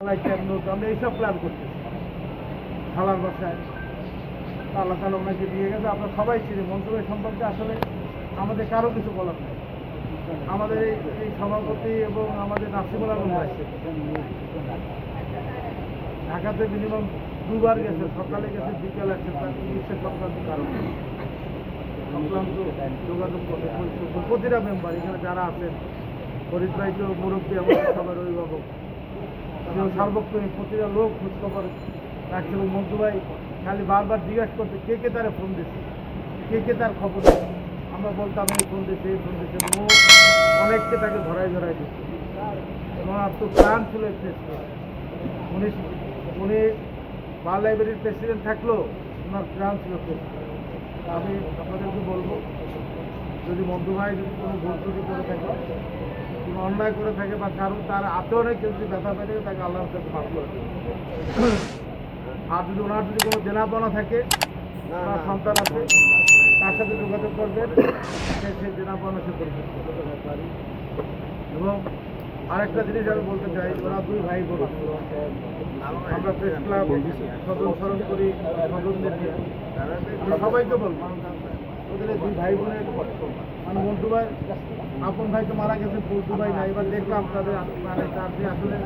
আমরা এইসব প্ল্যান করতেছি খালার বাসায় আল্লাহ তালা ওনাকে দিয়ে গেছে। আমরা সবাই চিনি মন্ত্রী সম্পর্কে আসলে আমাদের কারো কিছু বলার নেই। আমাদের এই সভাপতি এবং আমাদের নাসিমুল আলম ভাই ঢাকাতে মিনিমাম দুবার গেছে, সকালে গেছে, বিকেল আছে, তার চিকিৎসা সংক্রান্ত কারণে সংক্রান্ত যোগাযোগ করতে প্রতিটা মেম্বার এখানে যারা আছেন, ফরিদ ভাই তো মুরব্বী, আমাদের সবার অভিভাবক, সার্বক্ষণিক প্রতিটা লোক খোঁজখবর রাখছে। এবং মন্টু ভাই খালি বারবার জিজ্ঞাসা করতে কে কে তারা ফোন দিচ্ছে, কে তার খবর দিচ্ছে। আমরা বলতাম এই ফোন দিচ্ছে, এই ফোন দিচ্ছে, অনেককে তাকে ধরাই দিচ্ছে। এবং আর তো প্ল্যান ছিল উনি বার লাইব্রেরির প্রেসিডেন্ট থাকলেও ওনার প্ল্যান ছিল। আমি আপনাদেরকে বলবো, যদি মন্টু ভাই যদি কোনো ভুল ত্রুটি করে থাকে, কোনো অন্যায় করে থাকে, বা কারণ তার আচরণে কেউ যদি ব্যথা পেয়ে থাকে, তাকে আল্লাহর কাছে মাফ করে দেবে। আর যদি ওনার যদি কোনো দেনাপনা থাকে, ওনার সন্তান আছে, তার সাথে যোগাযোগ করবেন, সেই দেনাপনা সে পরিশোধ করবে। এবং আরেকটা জিনিস আমি বলতে চাই, ওরা দুই ভাই বোন, আমরা প্রেস ক্লাব স্মরণ করি স্বজনদের নিয়ে, সবাইকে বলবো ওদের দুই ভাই বোনের মানে মন্টু ভাই আপন ভাই তো মারা গেছে, পল্টু ভাই না। এবার দেখলাম তাদের মানে তার যে আসলে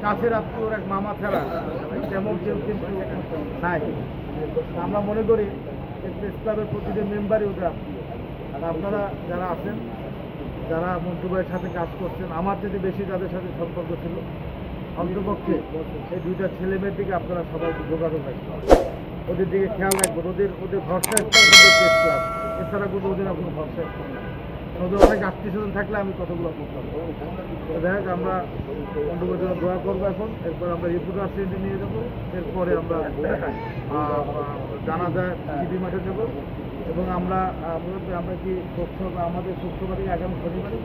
কাছের আত্মীয় এক মামা ছাড়া তেমন কেউ কিন্তু নাই। আমরা মনে করি প্রেস ক্লাবের প্রতিটি মেম্বারই ওদের আত্মীয়। আর আপনারা যারা আছেন, যারা মন্টু ভাইয়ের সাথে কাজ করছেন, আমার থেকে বেশি যাদের সাথে সম্পর্ক ছিল, অন্তপক্ষে এই দুইটা ছেলে মেয়ের দিকে আপনারা সবাই যোগাযোগ রাখবেন, ওদের দিকে খেয়াল রাখবেন। ওদের ভরসা স্থল কিন্তু প্রেস ক্লাব, এছাড়া কিন্তু ওদের আপনার ভরসা স্থল না। ওদের অনেক আত্মীয় স্বজন থাকলে আমি কতগুলো করতাম। দেখ আমরা বন্ধুদের জন্য দোয়া করবো এখন, এরপর আমরা রিপোর্টার সেন্টারে নিয়ে যাবো, এরপরে আমরা জানা যায় টিভি মাঠে যাবো। এবং আমরা কি শোকসভা, আমাদের শোকসভা থেকে আগামী শনিবারে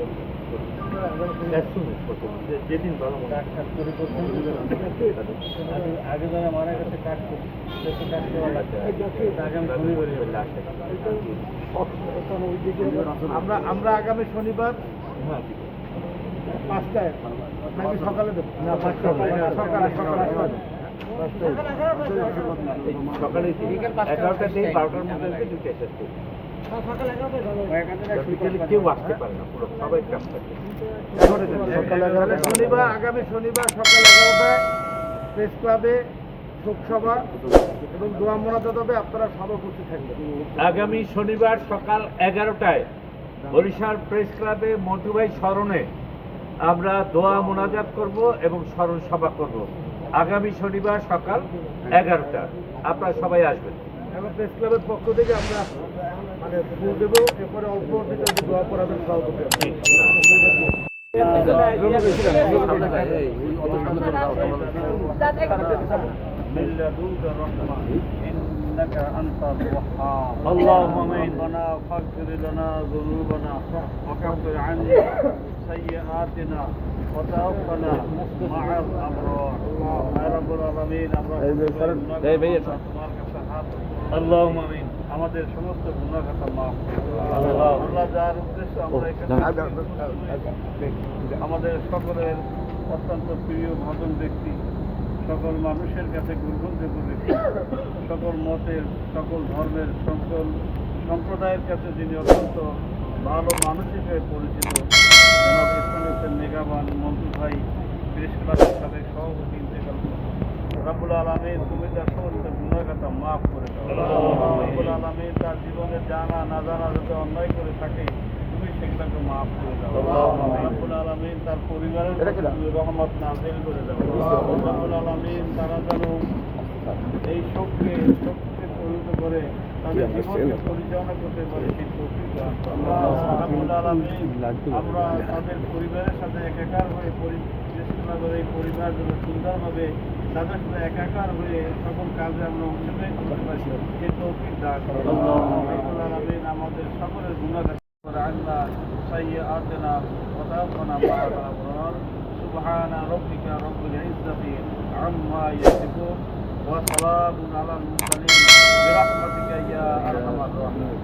যেদিন আগে যারা মারা গেছে কাজ আমরা আগামী শনিবার 5টায় নাকি সকালে দেবো, সকালে 11টার থেকে 12টার মধ্যে দুটো কেউ আসতে পারে না, পুরো সবাই কাজ থাকে। শনিবার আগামী শনিবার সকাল 11টায় প্রেস ক্লাবে শোকসভা এবং দোয়া মোনাজাত হবে, আপনারা সবাই উপস্থিত থাকবেন। আগামী শনিবার সকাল 11টায় বরিশাল প্রেস ক্লাবে মন্টু ভাই স্মরণে আমরা দোয়া মোনাজাত করব এবং স্মরণ সভা করব। আগামী শনিবার সকাল 11টা, আপনারা সবাই আসবেন। এবং প্রেস ক্লাবের পক্ষ থেকে আমরা মানে ফুল দেবো, এরপরে অল্প দোয়া করাবেন সভাপতি। اللهم ربنا فاغفر لنا ذنوبنا وكفر عنا سيئاتنا وتوفنا مع الابرار يا رب العالمين। اللهم امين। আমাদের সমস্ত গুনাহ খাতা মাফ আল্লাহ, যার উদ্দেশ্যে আমরা এখানে আমাদের সকলের অত্যন্ত প্রিয় ভজন ব্যক্তি, সকল মানুষের কাছে গ্রহণযোগ্য ব্যক্তি, সকল মতের, সকল ধর্মের, সকল সম্প্রদায়ের কাছে যিনি অত্যন্ত ভালো মানুষ হিসেবে পরিচিত, জনাব ইসলামের মেগাবান মন্টু ভাই প্রেস ক্লাবের সাবেক সভাপতি ইন্তেকাল করেছেন। রব্বুল আলামিন তুমি তার সমস্ত গুনাহ খাতা মাফ করে দাও। রব্বুল আলামিন তার জীবনে জানা না জানা যত অন্যায় করে থাকে তুমি সেগুলোকে মাফ করে দাও। রব্বুল আলামিন তার পরিবারের তুমি রহমত নাযিল করে দাও। রব্বুল আলামিন তারা যেন এই শোককে পরিণত করে তাদের জীবনকে পরিচালনা করতে পারে সেই তৌফিক দান করো। রব্বুল আলামিন আমরা তাদের পরিবারের সাথে একাকার হয়ে এই পরিবার যেন সুন্দরভাবে তাদের সাথে একাকার হয়ে সকল কাজে আমরা অংশগ্রহণ করতে পারি সেই তৌফিক দান করো। রব্বুল আলামিন আমাদের সকলের গুনাহ عنا سيئاتنا وتوفنا مع الأبرار سبحان ربك رب العزة عما يصفون وسلام على المرسلين برحمتك يا أرحم الراحمين.